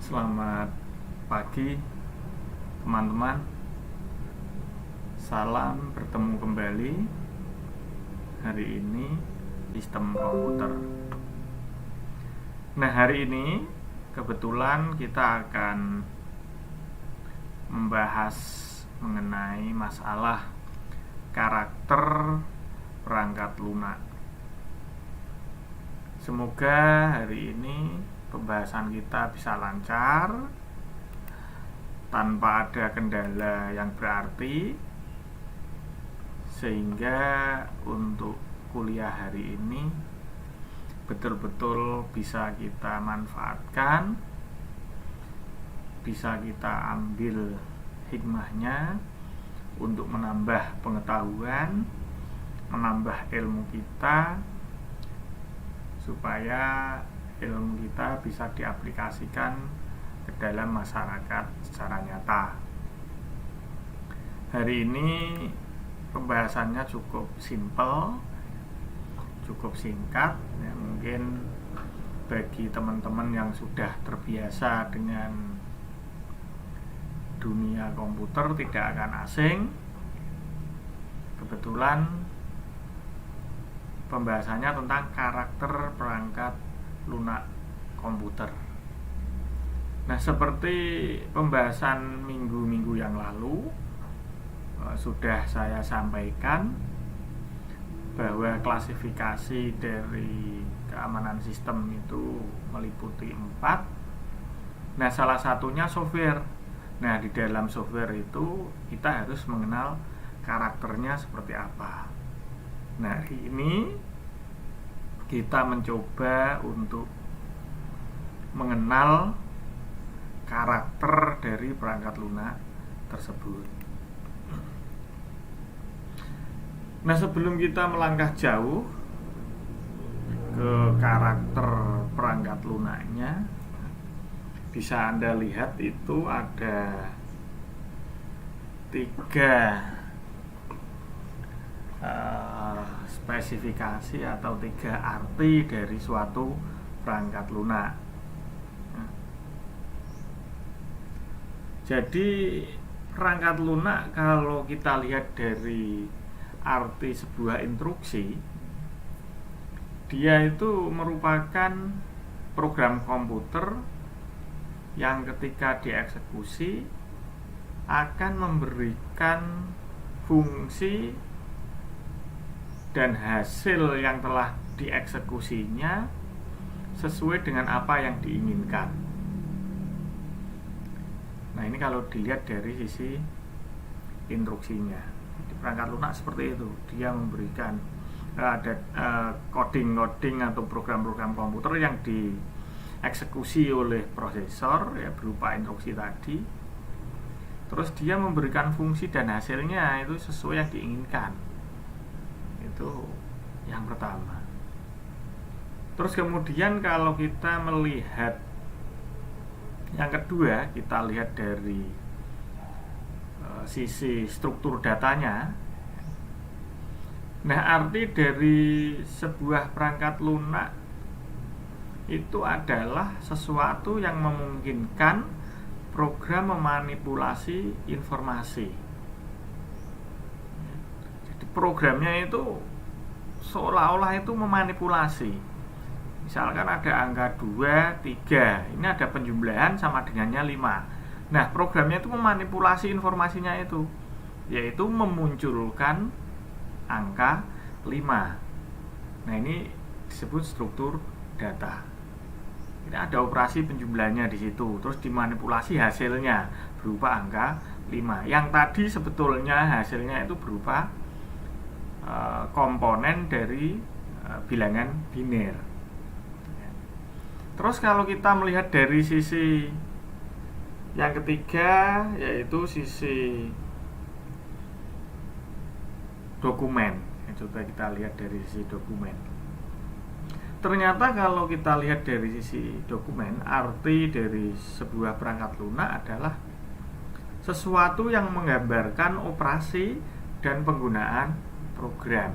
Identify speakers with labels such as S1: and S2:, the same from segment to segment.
S1: Selamat pagi teman-teman. Salam bertemu kembali. Hari ini sistem komputer. Nah, hari ini kebetulan kita akan membahas mengenai masalah karakter perangkat lunak. Semoga hari ini pembahasan kita bisa lancar tanpa ada kendala yang berarti, sehingga untuk kuliah hari ini betul-betul bisa kita manfaatkan, bisa kita ambil hikmahnya untuk menambah pengetahuan, menambah ilmu kita, supaya ilmu kita bisa diaplikasikan ke dalam masyarakat secara nyata. Hari ini pembahasannya cukup simpel, cukup singkat ya, mungkin bagi teman-teman yang sudah terbiasa dengan dunia komputer tidak akan asing. Kebetulan pembahasannya tentang karakter perangkat lunak komputer. Nah, seperti pembahasan minggu-minggu yang lalu sudah saya sampaikan bahwa klasifikasi dari keamanan sistem itu meliputi 4. Nah, salah satunya software. Nah, di dalam software itu kita harus mengenal karakternya seperti apa. Nah, hari ini kita mencoba untuk mengenal karakter dari perangkat lunak tersebut. Nah, sebelum kita melangkah jauh ke karakter perangkat lunaknya, bisa Anda lihat itu ada 3 spesifikasi atau 3 arti dari suatu perangkat lunak. Jadi perangkat lunak kalau kita lihat dari arti sebuah instruksi, dia itu merupakan program komputer yang ketika dieksekusi akan memberikan fungsi dan hasil yang telah dieksekusinya sesuai dengan apa yang diinginkan. Nah, ini kalau dilihat dari sisi instruksinya, di perangkat lunak seperti itu, dia memberikan ada coding atau program-program komputer yang dieksekusi oleh prosesor ya, berupa instruksi tadi. Terus dia memberikan fungsi dan hasilnya itu sesuai yang diinginkan. Itu yang pertama. Terus kemudian kalau kita melihat yang kedua, kita lihat dari sisi struktur datanya. Nah, arti dari sebuah perangkat lunak itu adalah sesuatu yang memungkinkan program memanipulasi informasi. Programnya itu seolah-olah itu memanipulasi. Misalkan ada angka 2, 3, ini ada penjumlahan sama dengannya 5. Nah, programnya itu memanipulasi informasinya itu, yaitu memunculkan angka 5. Nah, ini disebut struktur data. Ini ada operasi penjumlahannya di situ, terus dimanipulasi hasilnya berupa angka 5. Yang tadi sebetulnya hasilnya itu berupa komponen dari bilangan biner. Terus kalau kita melihat dari sisi yang ketiga, yaitu sisi dokumen. Coba kita lihat dari sisi dokumen. Ternyata kalau kita lihat dari sisi dokumen, arti dari sebuah perangkat lunak adalah sesuatu yang menggambarkan operasi dan penggunaan program.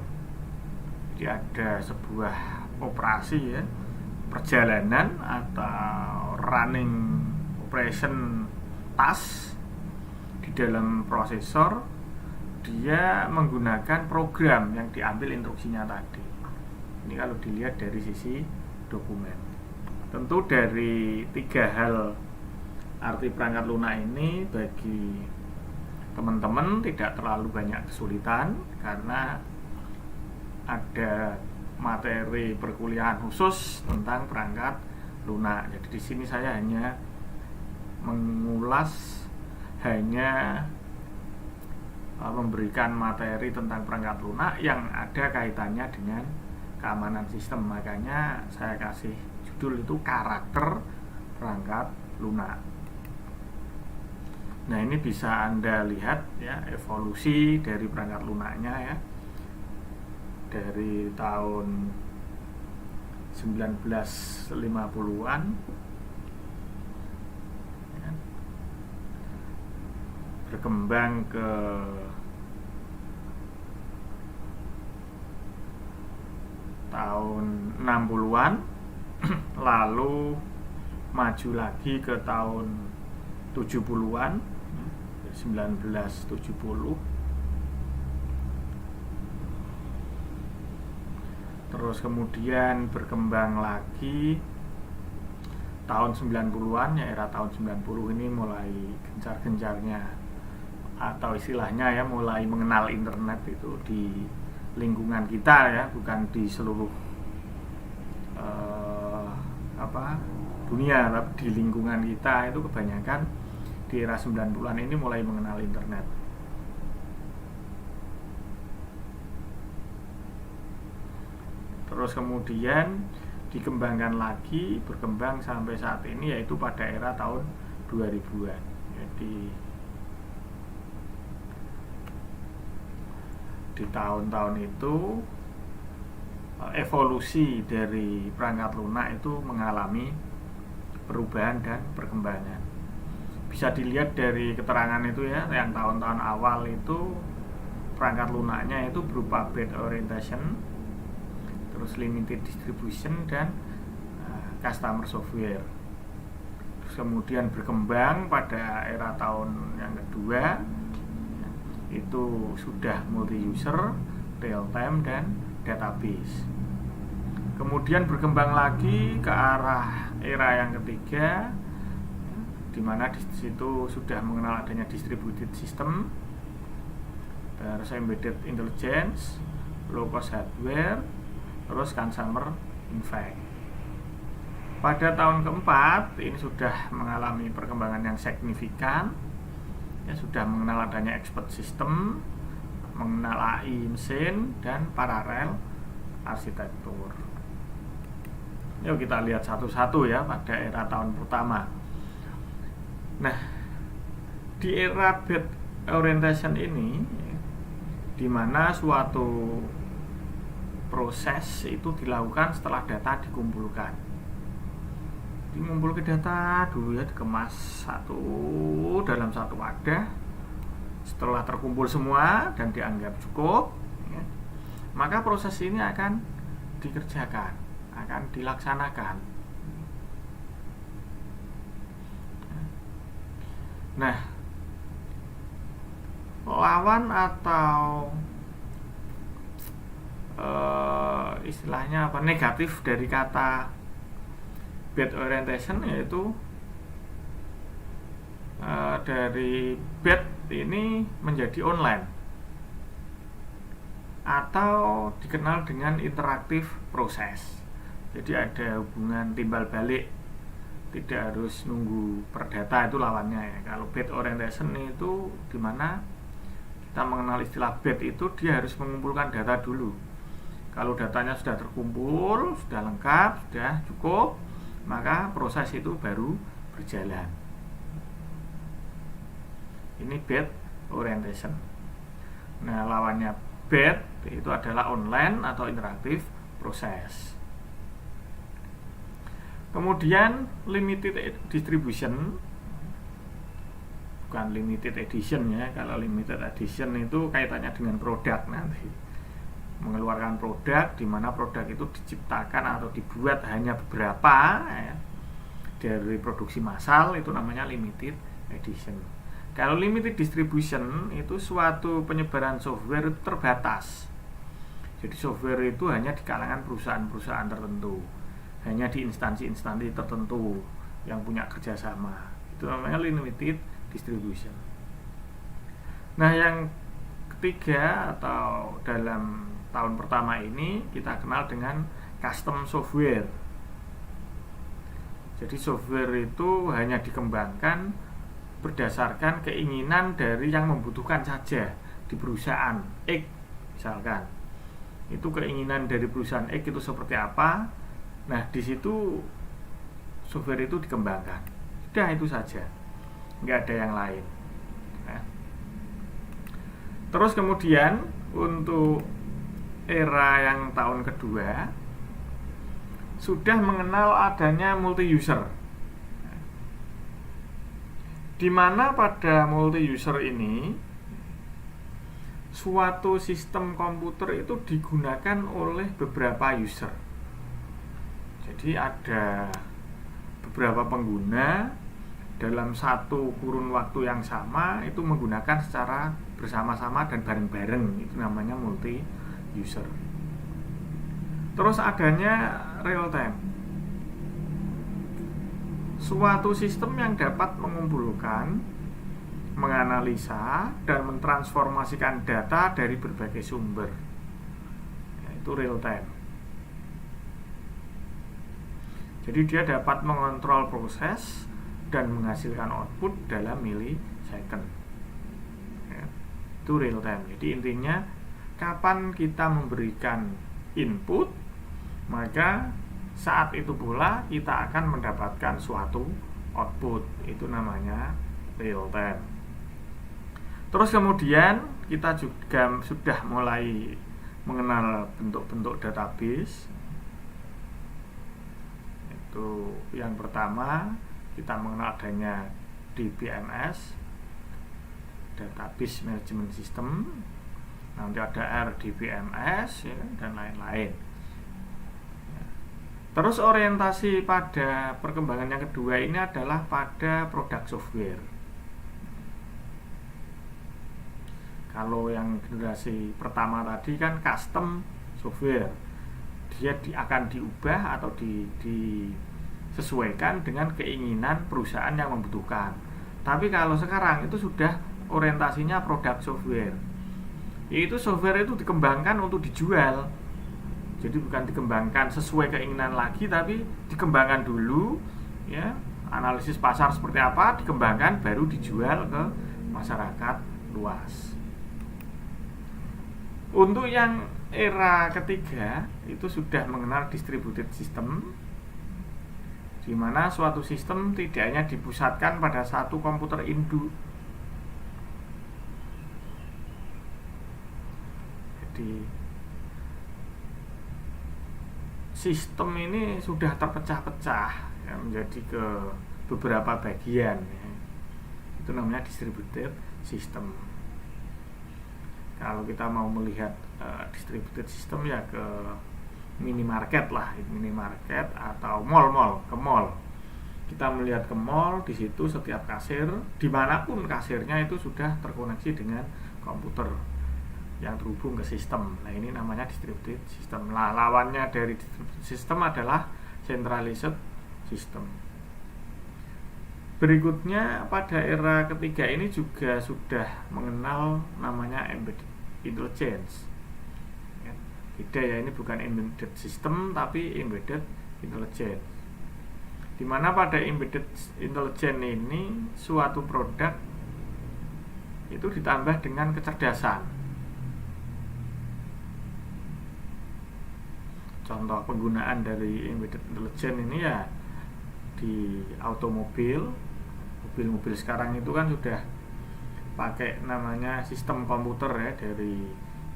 S1: Jadi ada sebuah operasi ya, perjalanan atau running operation task di dalam prosesor, dia menggunakan program yang diambil instruksinya tadi. Ini kalau dilihat dari sisi dokumen. Tentu dari 3 hal arti perangkat lunak ini bagi teman-teman tidak terlalu banyak kesulitan karena ada materi perkuliahan khusus tentang perangkat lunak. Jadi di sini saya hanya mengulas, hanya memberikan materi tentang perangkat lunak yang ada kaitannya dengan keamanan sistem. Makanya saya kasih judul itu karakter perangkat lunak. Nah, ini bisa Anda lihat ya evolusi dari perangkat lunaknya ya. Dari tahun 1950-an ya, berkembang ke tahun 60-an, lalu maju lagi ke tahun 70-an, 1970. Terus kemudian berkembang lagi tahun 90-an, ya era tahun 90 ini mulai gencar-gencarnya atau istilahnya ya mulai mengenal internet itu di lingkungan kita ya, bukan di seluruh dunia, tapi di lingkungan kita itu kebanyakan di era 90-an ini mulai mengenal internet. Terus kemudian dikembangkan lagi, berkembang sampai saat ini yaitu pada era tahun 2000-an. Jadi di tahun-tahun itu evolusi dari perangkat lunak itu mengalami perubahan dan perkembangan. Bisa dilihat dari keterangan itu ya, yang tahun-tahun awal itu perangkat lunaknya itu berupa bit orientation, terus limited distribution dan customer software. Terus kemudian berkembang pada era tahun yang kedua itu sudah multi user, real time dan database. Kemudian berkembang lagi ke arah era yang ketiga, di mana di situ sudah mengenal adanya distributed system, terus embedded intelligence, low cost hardware, terus consumer impact. Pada tahun keempat ini sudah mengalami perkembangan yang signifikan, ya, sudah mengenal adanya expert system, mengenal AI mesin dan paralel arsitektur. Yuk kita lihat satu-satu ya pada era tahun pertama. Nah, di era bit orientation ini, di mana suatu proses itu dilakukan setelah data dikumpulkan. Mengumpulkan data dulu ya, dikemas dalam satu wadah. Setelah terkumpul semua dan dianggap cukup ya, maka proses ini akan dikerjakan, akan dilaksanakan. Nah, lawan atau istilahnya apa, negatif dari kata bit orientation yaitu dari bit ini menjadi online atau dikenal dengan interaktif proses. Jadi ada hubungan timbal balik, tidak harus nunggu per data, itu lawannya ya. Kalau bit orientation itu dimana kita mengenal istilah bit itu dia harus mengumpulkan data dulu. Kalau datanya sudah terkumpul, sudah lengkap, sudah cukup, maka proses itu baru berjalan. Ini bit orientation. Nah, lawannya bit itu adalah online atau interaktif proses. Kemudian limited distribution, bukan limited edition ya. Kalau limited edition itu kaitannya dengan produk, nanti mengeluarkan produk di mana produk itu diciptakan atau dibuat hanya beberapa ya, dari produksi massal itu namanya limited edition. Kalau limited distribution itu suatu penyebaran software itu terbatas. Jadi software itu hanya di kalangan perusahaan-perusahaan tertentu, hanya di instansi-instansi tertentu yang punya kerjasama. Itu namanya limited distribution. Nah, yang ketiga atau dalam tahun pertama ini kita kenal dengan custom software. Jadi software itu hanya dikembangkan berdasarkan keinginan dari yang membutuhkan saja di perusahaan X misalkan. Itu keinginan dari perusahaan X itu seperti apa? Nah, di situ software itu dikembangkan. Sudah itu saja. Nggak ada yang lain. Nah. Terus kemudian untuk era yang tahun kedua sudah mengenal adanya multi user, di mana pada multi user ini suatu sistem komputer itu digunakan oleh beberapa user. Jadi ada beberapa pengguna dalam satu kurun waktu yang sama itu menggunakan secara bersama-sama dan bareng-bareng, itu namanya multi user. Terus adanya real time, suatu sistem yang dapat mengumpulkan, menganalisa, dan mentransformasikan data dari berbagai sumber, yaitu real time. Jadi dia dapat mengontrol proses dan menghasilkan output dalam milisecond. Itu real time. Jadi intinya kapan kita memberikan input, maka saat itu pula kita akan mendapatkan suatu output. Itu namanya real time. Terus kemudian kita juga sudah mulai mengenal bentuk-bentuk database. Itu yang pertama, kita mengenal adanya DBMS, Database Management System. Nanti ada RDBMS ya, dan lain-lain. Terus orientasi pada perkembangan yang kedua ini adalah pada produk software. Kalau yang generasi pertama tadi kan custom software, dia akan diubah atau disesuaikan dengan keinginan perusahaan yang membutuhkan. Tapi kalau sekarang itu sudah orientasinya produk software, yaitu software itu dikembangkan untuk dijual. Jadi bukan dikembangkan sesuai keinginan lagi, tapi dikembangkan dulu ya, analisis pasar seperti apa, dikembangkan baru dijual ke masyarakat luas. Untuk yang era ketiga itu sudah mengenal distributed system, di mana suatu sistem tidak hanya dipusatkan pada satu komputer induk. Jadi sistem ini sudah terpecah-pecah ya, menjadi ke beberapa bagian ya. Itu namanya distributed system. Kalau kita mau melihat distributed system ya ke minimarket lah, minimarket atau mall-mall, ke mall. Kita melihat ke mall, di situ setiap kasir, dimanapun kasirnya itu sudah terkoneksi dengan komputer yang terhubung ke sistem. Nah, ini namanya distributed system. Nah, lawannya dari distributed system adalah centralized system. Berikutnya pada era ketiga ini juga sudah mengenal namanya embedded intelligence. Beda ya, ini bukan embedded system tapi embedded intelligence. Dimana pada embedded intelligence ini suatu produk itu ditambah dengan kecerdasan. Contoh penggunaan dari embedded intelligence ini ya di automobil, mobil-mobil sekarang itu kan sudah pakai namanya sistem komputer ya, dari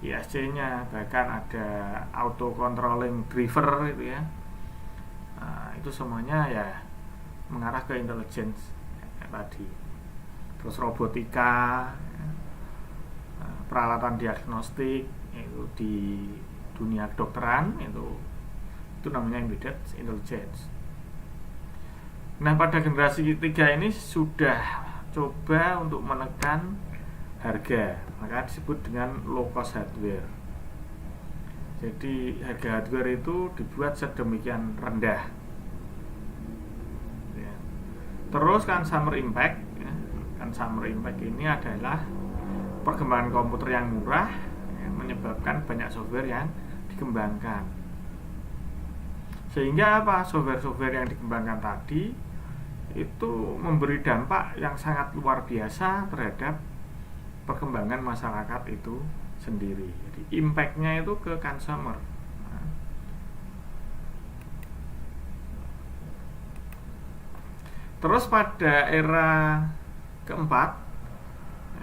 S1: ISC-nya, bahkan ada auto controlling driver itu ya. Nah, itu semuanya ya mengarah ke intelligence ya, tadi. Terus robotika, ya, peralatan diagnostik itu di dunia kedokteran itu namanya embedded intelligence. Nah, pada generasi ketiga ini sudah coba untuk menekan harga, maka disebut dengan low cost hardware. Jadi harga hardware itu dibuat sedemikian rendah. Ya. Terus consumer impact, ya. Consumer impact ini adalah perkembangan komputer yang murah, ya, menyebabkan banyak software yang dikembangkan. Sehingga apa? Software-software yang dikembangkan tadi itu memberi dampak yang sangat luar biasa terhadap perkembangan masyarakat itu sendiri. Jadi impact-nya itu ke consumer. Nah, terus pada era keempat,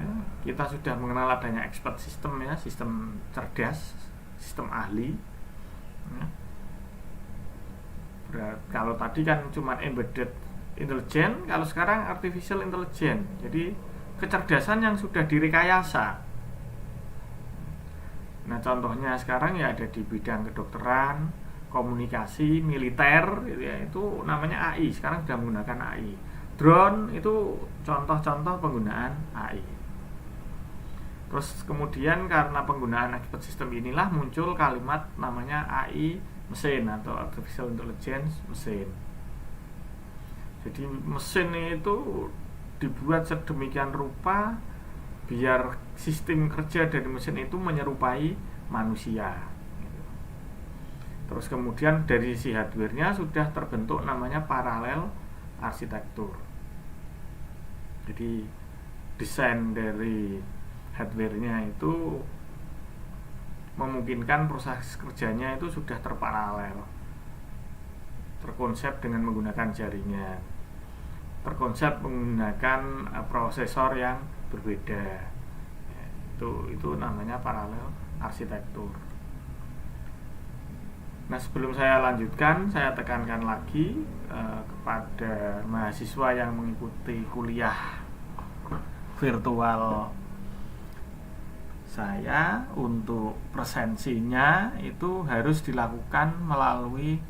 S1: ya, kita sudah mengenal adanya expert system, ya, sistem cerdas, sistem ahli. Ya. Kalau tadi kan cuma embedded intelligence, kalau sekarang artificial intelligence. Jadi kecerdasan yang sudah direkayasa. Nah, contohnya sekarang ya ada di bidang kedokteran, komunikasi, militer, gitu ya, itu namanya AI. Sekarang sudah menggunakan AI. Drone itu contoh-contoh penggunaan AI. Terus kemudian karena penggunaan expert system inilah muncul kalimat namanya AI mesin atau artificial intelligence mesin. Jadi mesin itu dibuat sedemikian rupa biar sistem kerja dari mesin itu menyerupai manusia. Terus kemudian dari sisi hardware-nya sudah terbentuk namanya paralel arsitektur. Jadi desain dari hardware-nya itu memungkinkan proses kerjanya itu sudah terparalel, terkonsep dengan menggunakan jaringan, terkonsep menggunakan prosesor yang berbeda. Itu namanya paralel arsitektur. Nah, sebelum saya lanjutkan, saya tekankan lagi kepada mahasiswa yang mengikuti kuliah virtual saya, untuk presensinya itu harus dilakukan melalui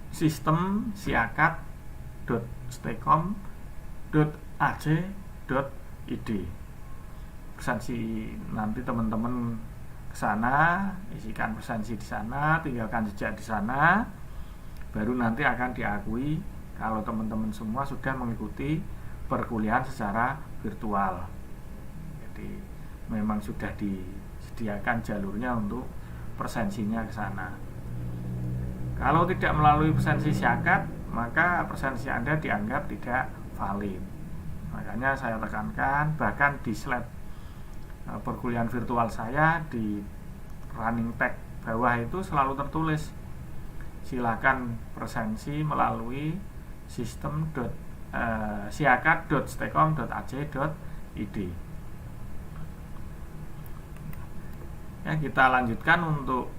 S1: sistem siakat.stecom.ac.id. Presensi nanti teman-teman ke sana, isikan presensi di sana, tinggalkan jejak di sana, baru nanti akan diakui kalau teman-teman semua sudah mengikuti perkuliahan secara virtual. Jadi memang sudah disediakan jalurnya untuk presensinya ke sana. Kalau tidak melalui presensi siakat, maka presensi Anda dianggap tidak valid. Makanya saya tekankan, bahkan di slide perkuliahan virtual saya di running tag bawah itu selalu tertulis silakan presensi melalui sistem siakat.stecom.ac.id. Ya, kita lanjutkan untuk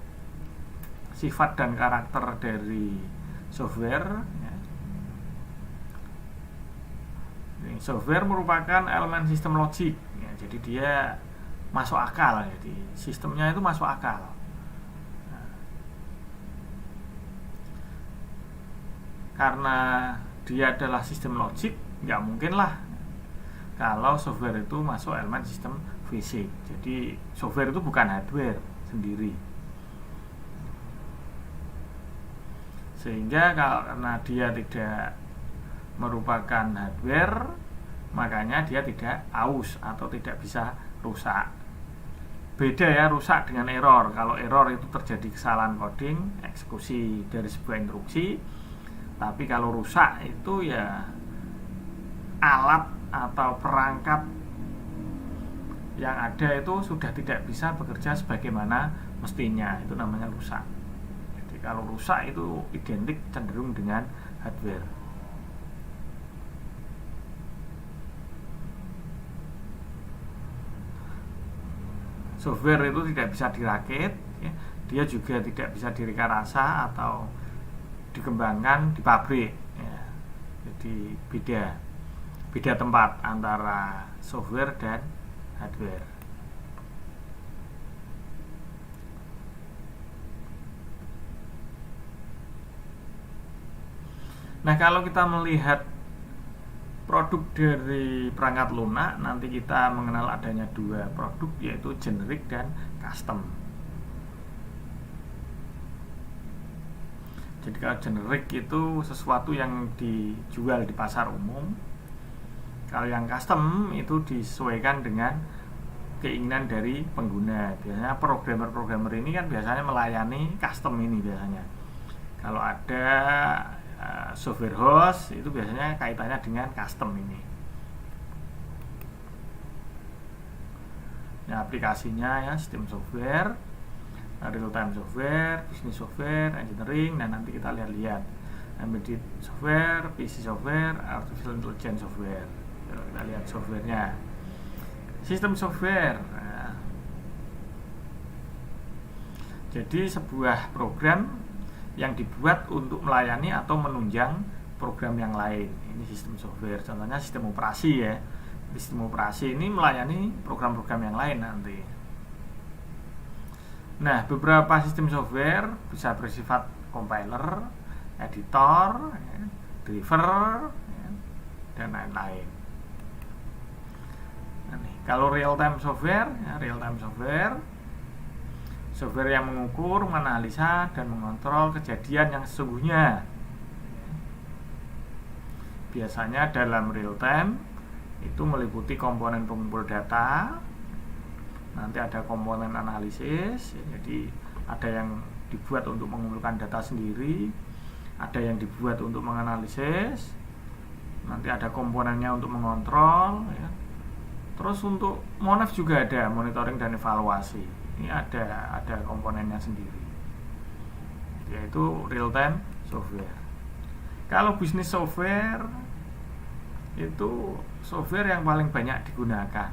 S1: sifat dan karakter dari software. Ya. Software merupakan elemen sistem logik. Ya, jadi dia masuk akal. Jadi sistemnya itu masuk akal. Nah, karena dia adalah sistem logik, nggak mungkin lah kalau software itu masuk elemen sistem fisik. Jadi software itu bukan hardware sendiri. Sehingga karena dia tidak merupakan hardware, makanya dia tidak aus atau tidak bisa rusak. Beda ya rusak dengan error. Kalau error itu terjadi kesalahan coding, eksekusi dari sebuah instruksi. Tapi kalau rusak itu ya alat atau perangkat yang ada itu sudah tidak bisa bekerja sebagaimana mestinya. Itu namanya rusak. Jadi kalau rusak itu identik cenderung dengan hardware. Software itu tidak bisa dirakit, ya. Dia juga tidak bisa direkayasa atau dikembangkan di pabrik, ya. Jadi beda tempat antara software dan hardware. Nah, kalau kita melihat produk dari perangkat lunak, nanti kita mengenal adanya dua produk, yaitu generic dan custom. Jadi kalau generic itu sesuatu yang dijual di pasar umum. Kalau yang custom itu disesuaikan dengan keinginan dari pengguna. Biasanya programmer ini kan biasanya melayani custom ini biasanya. Kalau ada software host itu biasanya kaitannya dengan custom ini. Nah, aplikasinya ya sistem software, real time software, business software, engineering, dan nanti kita lihat embedded software, PC software, artificial intelligence software. Kita lihat softwarenya. Sistem software. Nah, jadi sebuah program yang dibuat untuk melayani atau menunjang program yang lain. Ini sistem software. Contohnya sistem operasi ya. Sistem operasi ini melayani program-program yang lain nanti. Nah, beberapa sistem software bisa bersifat compiler, editor, driver, dan lain-lain. Nah, kalau real-time software, software yang mengukur, menganalisa, dan mengontrol kejadian yang sesungguhnya. Biasanya dalam real-time itu meliputi komponen pengumpul data, nanti ada komponen analisis, jadi ada yang dibuat untuk mengumpulkan data sendiri, ada yang dibuat untuk menganalisis, nanti ada komponennya untuk mengontrol ya. Terus untuk monef juga ada, monitoring dan evaluasi. Ini ada komponennya sendiri, yaitu real time software. Kalau bisnis software itu software yang paling banyak digunakan.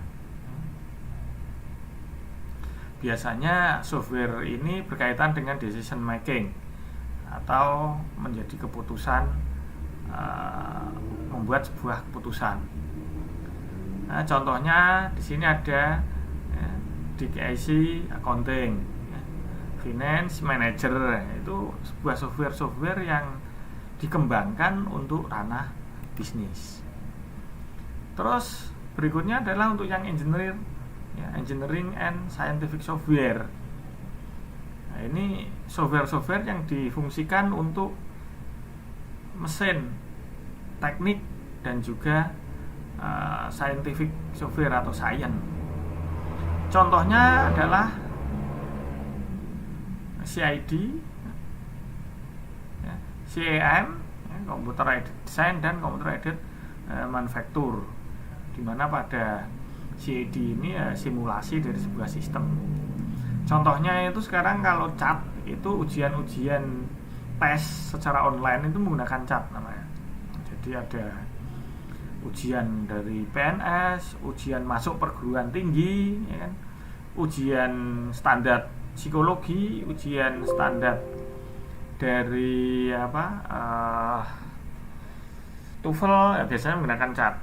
S1: Biasanya software ini berkaitan dengan decision making atau menjadi keputusan, membuat sebuah keputusan. Nah, contohnya di sini ada DIC accounting, finance manager, itu sebuah software yang dikembangkan untuk ranah bisnis. Terus berikutnya adalah untuk yang engineering and scientific software. Nah, ini software yang difungsikan untuk mesin, teknik, dan juga scientific software atau science. Contohnya adalah CID, CAM, computer aided design dan computer aided manufacture, di mana pada CAD ini simulasi dari sebuah sistem. Contohnya itu sekarang kalau CAT itu ujian tes secara online itu menggunakan CAT namanya. Jadi ada ujian dari PNS, ujian masuk perguruan tinggi, ya kan? Ujian standar psikologi, ujian standar dari TOEFL, ya biasanya menggunakan CAT.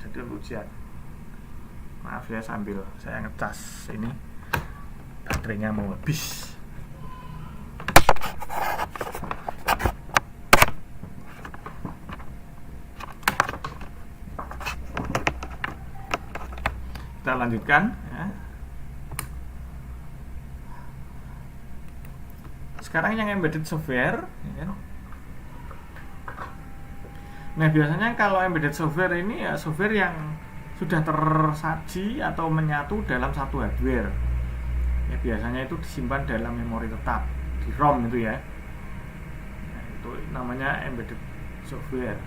S1: Jadi untuk ujian. Maaf ya, sambil saya ngecas ini, baterainya mau habis. Kita lanjutkan ya. Sekarang yang embedded software ya kan? Nah, biasanya kalau embedded software ini ya software yang sudah tersaji atau menyatu dalam satu hardware ya, biasanya itu disimpan dalam memori tetap di ROM itu ya. Nah, itu namanya embedded software.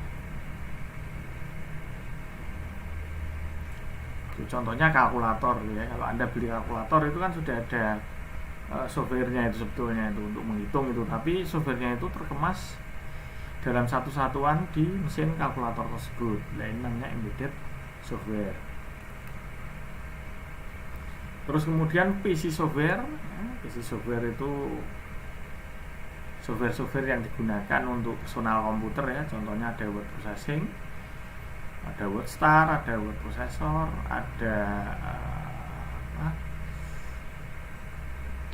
S1: Contohnya kalkulator ya. Kalau Anda beli kalkulator itu kan sudah ada softwarenya itu sebetulnya itu untuk menghitung itu, tapi softwarenya itu terkemas dalam satu satuan di mesin kalkulator tersebut. Nah, ini namanya embedded software. Terus kemudian PC software ya. PC software itu software yang digunakan untuk personal komputer ya. Contohnya ada word processing, ada WordStar, ada word processor, ada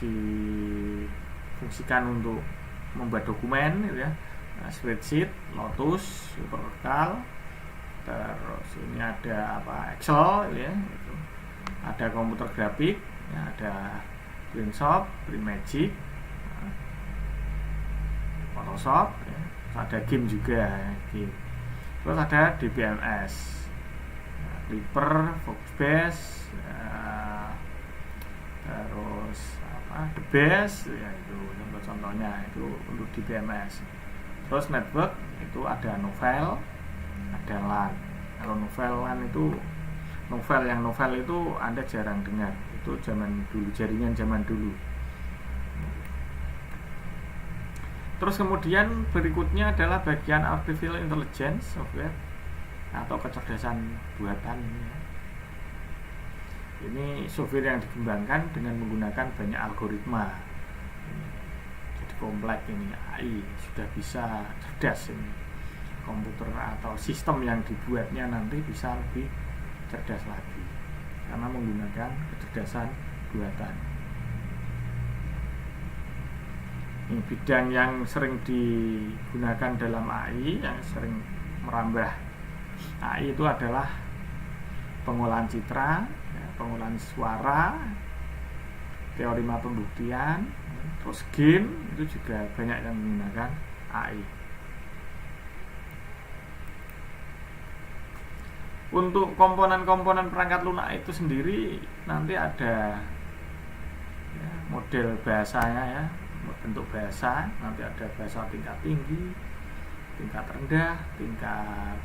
S1: difungsikan untuk membuat dokumen gitu ya, spreadsheet, Lotus, SuperCal, terus ini ada Excel ya, gitu. Ada komputer grafik, ya, ada Printshop, Printmagic, Photoshop, ya. Terus ada game juga, ya, game. Terus ada DBMS, ya, Clipper, Foxbase, ya, terus The Best, ya itu contoh-contohnya itu untuk DBMS. Terus network itu ada Novel, ada LAN. Kalau novel LAN itu novel itu Anda jarang dengar, itu zaman dulu, jaringan zaman dulu. Terus kemudian berikutnya adalah bagian artificial intelligence software atau kecerdasan buatan. Ini software yang dikembangkan dengan menggunakan banyak algoritma. Jadi kompleks ini, AI sudah bisa cerdas ini. Komputer atau sistem yang dibuatnya nanti bisa lebih cerdas lagi karena menggunakan kecerdasan buatan. Ini bidang yang sering digunakan dalam AI, yang sering merambah AI itu adalah pengolahan citra, ya, pengolahan suara, teorema pembuktian, terus game itu juga banyak yang menggunakan AI. Untuk komponen-komponen perangkat lunak itu sendiri nanti ada ya, model bahasanya ya, bentuk bahasa, nanti ada bahasa tingkat tinggi, tingkat rendah, tingkat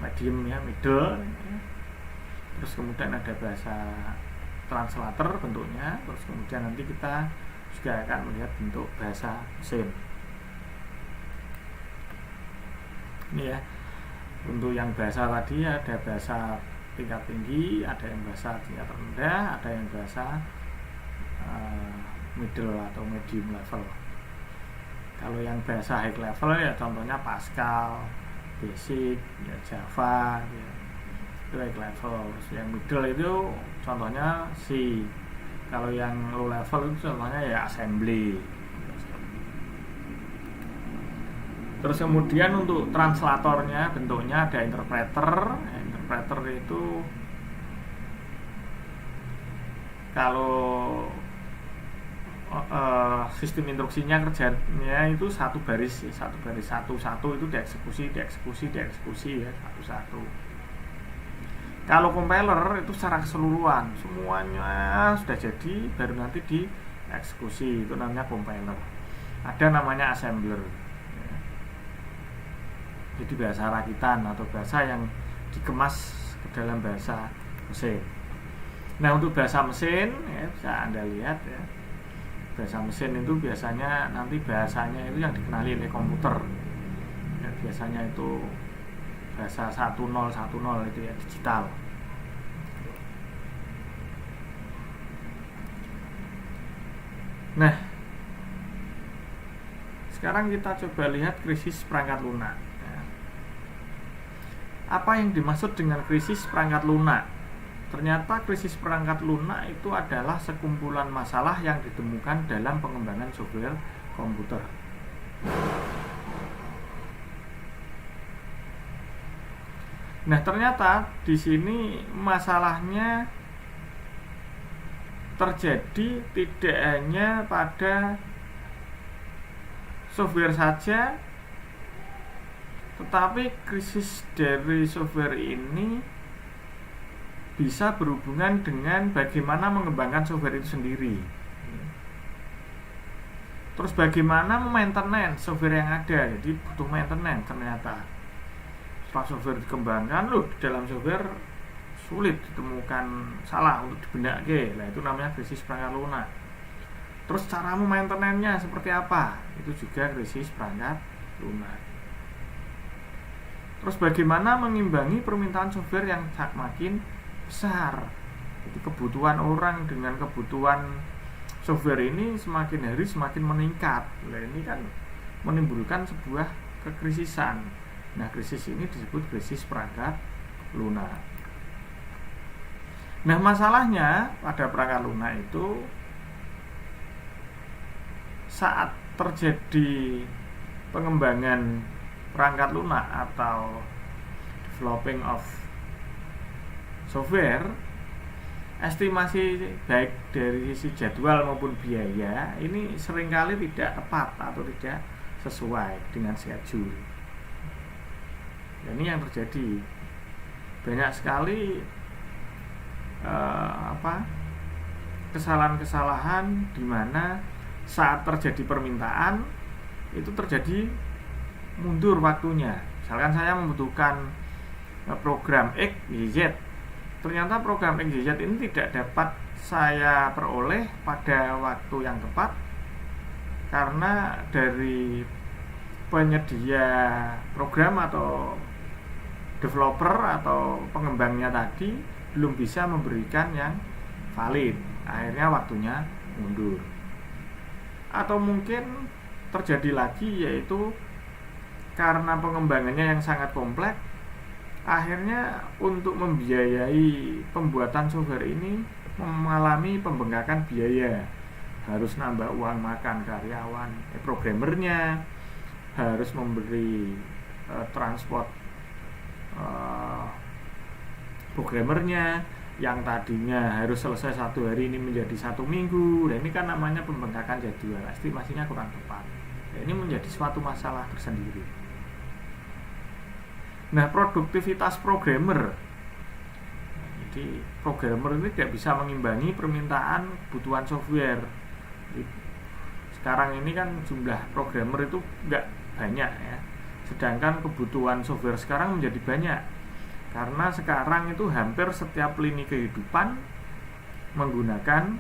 S1: medium ya, middle ya. Terus kemudian ada bahasa translator bentuknya, terus kemudian nanti kita juga akan melihat bentuk bahasa mesin. Ini ya. Untuk yang bahasa tadi ada bahasa tingkat tinggi, ada yang bahasa tingkat rendah, ada yang bahasa middle atau medium level. Kalau yang bahasa high level ya contohnya Pascal, Basic, ya Java, ya, itu high level. Yang middle itu contohnya C. Kalau yang low level itu contohnya ya assembly. Terus kemudian untuk translatornya bentuknya ada interpreter. Interpreter itu kalau sistem instruksinya kerjanya itu satu baris satu itu dieksekusi ya satu. Kalau compiler itu secara keseluruhan semuanya sudah jadi baru nanti dieksekusi, itu namanya compiler. Ada namanya assembler. Jadi bahasa rakitan atau bahasa yang dikemas ke dalam bahasa mesin. Nah untuk bahasa mesin ya, bisa Anda lihat ya, bahasa mesin itu biasanya nanti bahasanya itu yang dikenali oleh komputer ya, biasanya itu bahasa 1010 itu ya, digital. Nah sekarang kita coba lihat krisis perangkat lunak. Apa yang dimaksud dengan krisis perangkat lunak? Ternyata krisis perangkat lunak itu adalah sekumpulan masalah yang ditemukan dalam pengembangan software komputer. Nah, ternyata di sini masalahnya terjadi tidak hanya pada software saja, tetapi krisis dari software ini bisa berhubungan dengan bagaimana mengembangkan software itu sendiri. Terus bagaimana maintenance software yang ada, jadi butuh maintenance ternyata. Setelah software dikembangkan, di dalam software sulit ditemukan salah untuk dibenahi. Nah, itu namanya krisis perangkat lunak. Terus cara maintenance-nya seperti apa? Itu juga krisis perangkat lunak. Terus bagaimana mengimbangi permintaan software yang makin besar. Jadi kebutuhan orang dengan kebutuhan software ini semakin hari semakin meningkat. Nah, ini kan menimbulkan sebuah kekrisisan. Nah, krisis ini disebut krisis perangkat lunak. Nah, masalahnya pada perangkat lunak itu saat terjadi pengembangan perangkat lunak atau developing of software, estimasi baik dari sisi jadwal maupun biaya ini seringkali tidak tepat atau tidak sesuai dengan schedule. Ini yang terjadi. Banyak sekali kesalahan-kesalahan di mana saat terjadi permintaan itu terjadi mundur waktunya. Misalkan saya membutuhkan program X, Y, Z. Ternyata program X, Y, Z ini tidak dapat saya peroleh pada waktu yang tepat karena dari penyedia program atau developer atau pengembangnya tadi belum bisa memberikan yang valid. Akhirnya waktunya mundur. Atau mungkin terjadi lagi, yaitu karena pengembangannya yang sangat kompleks, akhirnya untuk membiayai pembuatan software ini mengalami pembengkakan biaya. Harus nambah uang makan karyawan, programmernya, harus memberi transport programmernya yang tadinya harus selesai 1 hari ini menjadi 1 minggu. Dan ini kan namanya pembengkakan jadwal, estimasinya kurang tepat. Dan ini menjadi suatu masalah tersendiri. Nah, produktivitas programmer, jadi programmer ini tidak bisa mengimbangi permintaan kebutuhan software. Sekarang ini kan jumlah programmer itu nggak banyak ya, sedangkan kebutuhan software sekarang menjadi banyak karena sekarang itu hampir setiap lini kehidupan menggunakan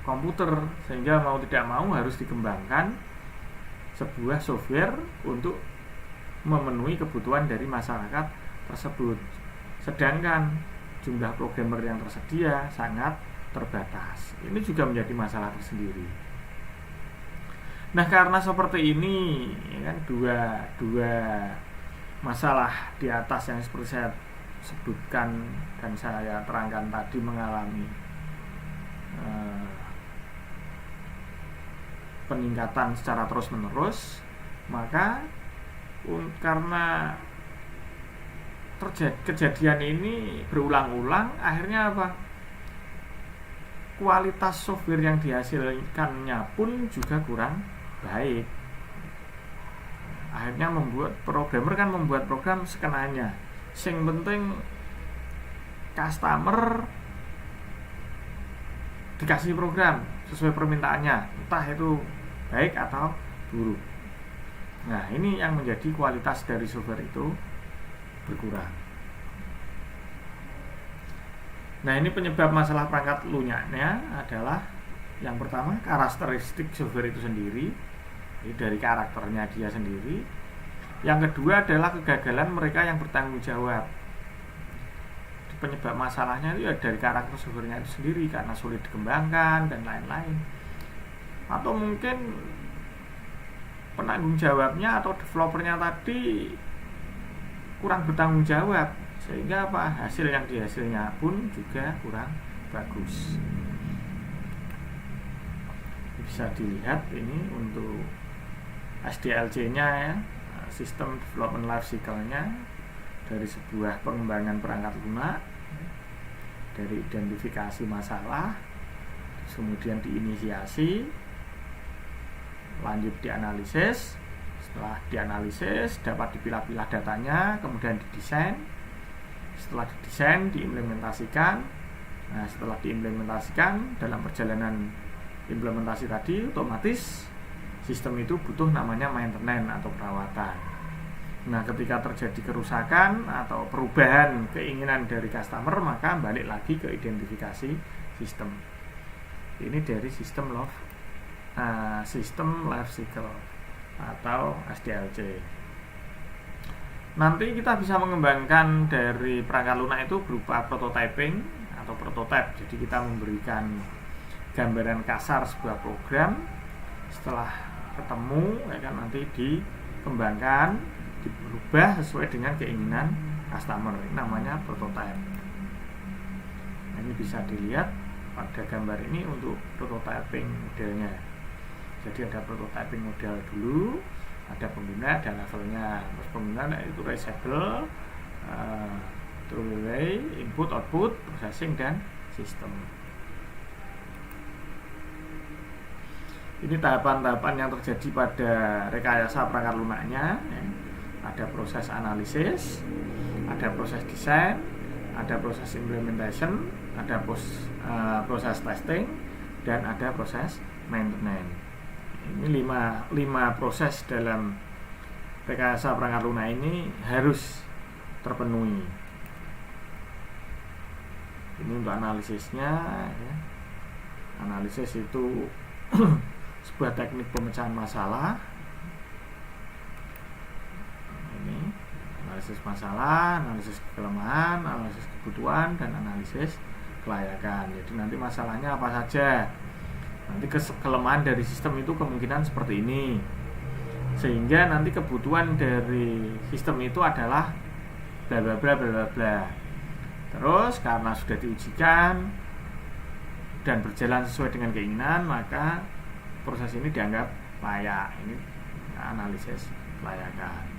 S1: komputer, sehingga mau tidak mau harus dikembangkan sebuah software untuk memenuhi kebutuhan dari masyarakat tersebut. Sedangkan jumlah programmer yang tersedia sangat terbatas. Ini juga menjadi masalah tersendiri. Nah, karena seperti ini ya kan, dua masalah di atas yang seperti saya sebutkan dan saya terangkan tadi mengalami peningkatan secara terus-menerus, maka karena kejadian ini berulang-ulang, akhirnya apa? Kualitas software yang dihasilkannya pun juga kurang baik. Akhirnya membuat programmer kan membuat program sekenanya. Sing penting customer dikasih program sesuai permintaannya, entah itu baik atau buruk. Nah, ini yang menjadi kualitas dari software itu berkurang. Nah, ini penyebab masalah perangkat lunaknya adalah yang pertama karakteristik software itu sendiri, dari karakternya dia sendiri. Yang kedua adalah kegagalan mereka yang bertanggung jawab. Penyebab masalahnya itu ya dari karakter softwarenya itu sendiri, karena sulit dikembangkan dan lain-lain. Atau mungkin penanggung jawabnya atau developernya tadi kurang bertanggung jawab, sehingga apa? Hasil yang dihasilnya pun juga kurang bagus. Bisa dilihat ini untuk SDLC-nya ya, System Development Life Cycle-nya, dari sebuah pengembangan perangkat lunak, dari identifikasi masalah, kemudian diinisiasi, lanjut dianalisis. Setelah dianalisis dapat dipilah-pilah datanya, kemudian didesain. Setelah didesain diimplementasikan. Nah, setelah diimplementasikan, dalam perjalanan implementasi tadi otomatis sistem itu butuh namanya maintenance atau perawatan. Nah, ketika terjadi kerusakan atau perubahan keinginan dari customer, maka balik lagi ke identifikasi sistem. Ini dari sistem life cycle atau SDLC. Nanti kita bisa mengembangkan dari perangkat lunak itu berupa prototyping atau prototype. Jadi kita memberikan gambaran kasar sebuah program, setelah ketemu ya kan, nanti dikembangkan, diubah sesuai dengan keinginan customer. Ini namanya prototype. Nah, ini bisa dilihat pada gambar ini untuk prototyping modelnya. Jadi ada prototyping model dulu, ada pengguna, ada levelnya. Terus pengguna itu reusable, two-way, input, output, processing, dan sistem. Ini tahapan-tahapan yang terjadi pada rekayasa perangkat lunaknya. Ada proses analisis, ada proses desain, ada proses implementation, ada proses testing, dan ada proses maintenance. Ini 5 proses dalam rekayasa perangkat lunak ini harus terpenuhi. Ini untuk analisisnya, ya. Analisis itu sebuah teknik pemecahan masalah. Ini analisis masalah, analisis kelemahan, analisis kebutuhan, dan analisis kelayakan. Jadi nanti masalahnya apa saja, nanti kelemahan dari sistem itu kemungkinan seperti ini, sehingga nanti kebutuhan dari sistem itu adalah bla bla bla bla bla. Terus karena sudah diujikan dan berjalan sesuai dengan keinginan, maka proses ini dianggap layak. Ini analisis kelayakan.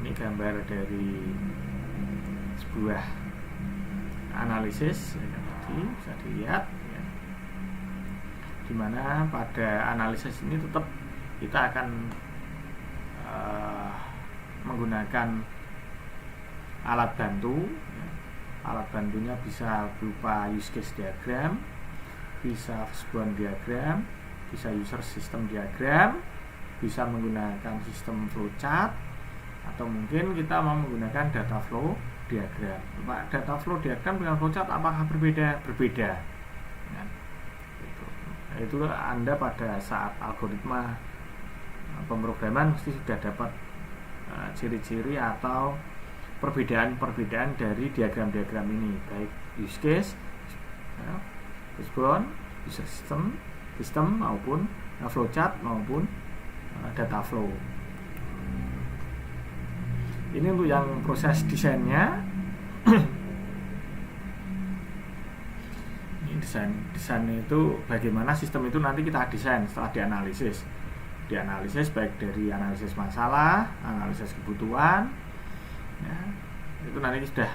S1: Ini gambar dari sebuah analisis, ya, tadi bisa dilihat, ya, dimana pada analisis ini tetap kita akan menggunakan alat bantu, ya. Alat bantunya bisa berupa use case diagram, bisa fishbone diagram, bisa user system diagram, bisa menggunakan sistem flowchart, atau mungkin kita mau menggunakan data flow diagram. Pak, data flow diagram dengan flowchart apakah berbeda? Berbeda. Ya, itu Anda pada saat algoritma pemrograman mesti sudah dapat ciri-ciri atau perbedaan-perbedaan dari diagram-diagram ini, baik use case, ya, fishbone, user system maupun flowchart maupun data flow. Ini untuk yang proses desainnya. Ini desain itu bagaimana sistem itu nanti kita desain setelah dianalisis baik dari analisis masalah, analisis kebutuhan, ya, itu nanti sudah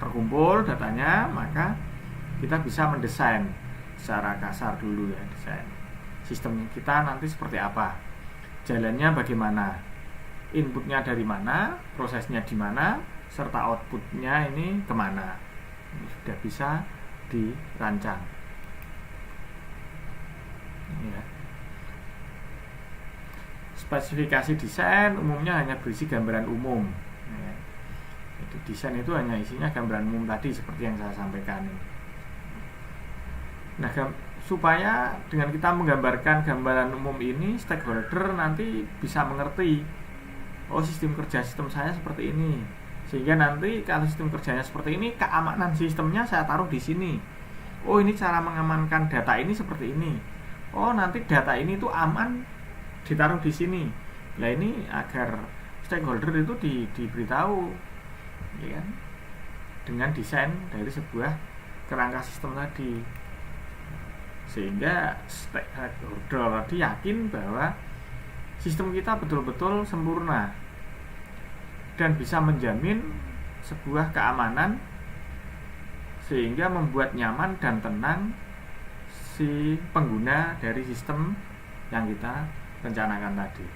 S1: terkumpul datanya, maka kita bisa mendesain secara kasar dulu, ya, desain sistem kita nanti seperti apa, jalannya bagaimana, inputnya dari mana, prosesnya di mana, serta outputnya ini kemana. Ini sudah bisa dirancang, ya. Spesifikasi desain umumnya hanya berisi gambaran umum, ya. Jadi desain itu hanya isinya gambaran umum tadi seperti yang saya sampaikan ini. Nah, supaya dengan kita menggambarkan gambaran umum ini, stakeholder nanti bisa mengerti, oh sistem kerja sistem saya seperti ini, sehingga nanti kalau sistem kerjanya seperti ini, keamanan sistemnya saya taruh di sini. Oh, ini cara mengamankan data ini seperti ini. Oh, nanti data ini tuh aman ditaruh di sini. Nah, ini agar stakeholder itu diberitahu, ya kan, dengan desain dari sebuah kerangka sistem tadi, sehingga stakeholder tadi yakin bahwa sistem kita betul-betul sempurna dan bisa menjamin sebuah keamanan, sehingga membuat nyaman dan tenang si pengguna dari sistem yang kita rencanakan tadi.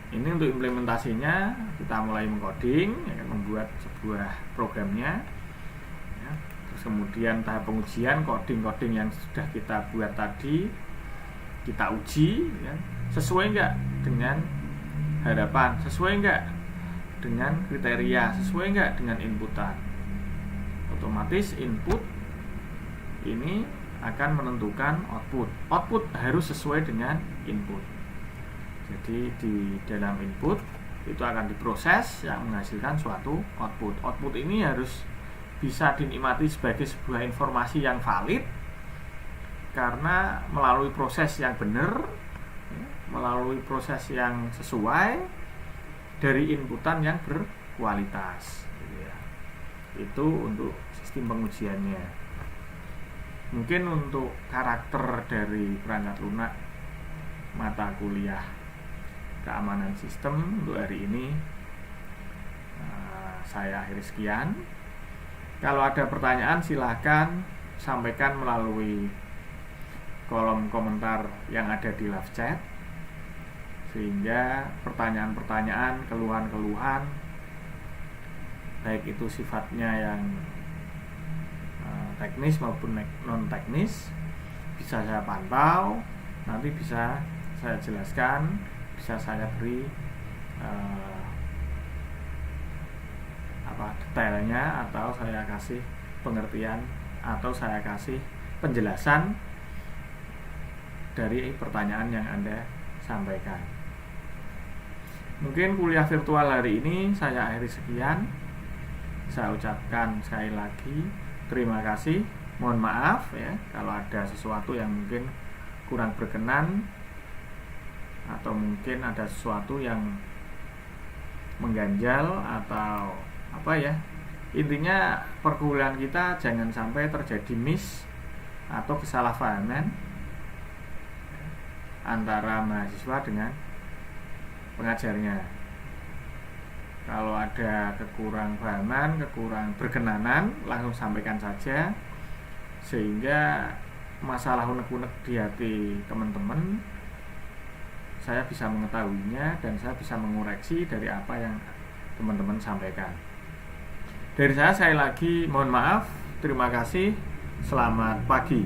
S1: Ini untuk implementasinya kita mulai mengcoding, ya, membuat sebuah programnya, ya. Terus kemudian tahap pengujian coding yang sudah kita buat tadi kita uji, ya, sesuai enggak dengan harapan, sesuai enggak dengan kriteria, sesuai enggak dengan inputan. Otomatis input ini akan menentukan output harus sesuai dengan input. Jadi di dalam input itu akan diproses yang menghasilkan suatu output ini harus bisa dinikmati sebagai sebuah informasi yang valid, karena melalui proses yang benar, melalui proses yang sesuai dari inputan yang berkualitas, gitu ya. Itu untuk sistem pengujiannya. Mungkin untuk karakter dari perangkat lunak mata kuliah keamanan sistem untuk hari ini saya akhiri sekian. Kalau ada pertanyaan silahkan sampaikan melalui kolom komentar yang ada di live chat, sehingga pertanyaan-pertanyaan, keluhan-keluhan baik itu sifatnya yang teknis maupun non teknis bisa saya pantau, nanti bisa saya jelaskan, bisa saya beri detailnya, atau saya kasih pengertian, atau saya kasih penjelasan dari pertanyaan yang Anda sampaikan. Mungkin kuliah virtual hari ini saya akhiri sekian. Saya ucapkan sekali lagi terima kasih. Mohon maaf ya kalau ada sesuatu yang mungkin kurang berkenan, atau mungkin ada sesuatu yang mengganjal atau apa ya. Intinya perkuliahan kita jangan sampai terjadi miss atau kesalahpahaman antara mahasiswa dengan pengajarnya. Kalau ada kekurang pahaman, kekurang berkenanan, langsung sampaikan saja, sehingga masalah unek-unek di hati teman-teman saya bisa mengetahuinya dan saya bisa mengoreksi dari apa yang teman-teman sampaikan. Dari saya lagi mohon maaf, terima kasih, selamat pagi.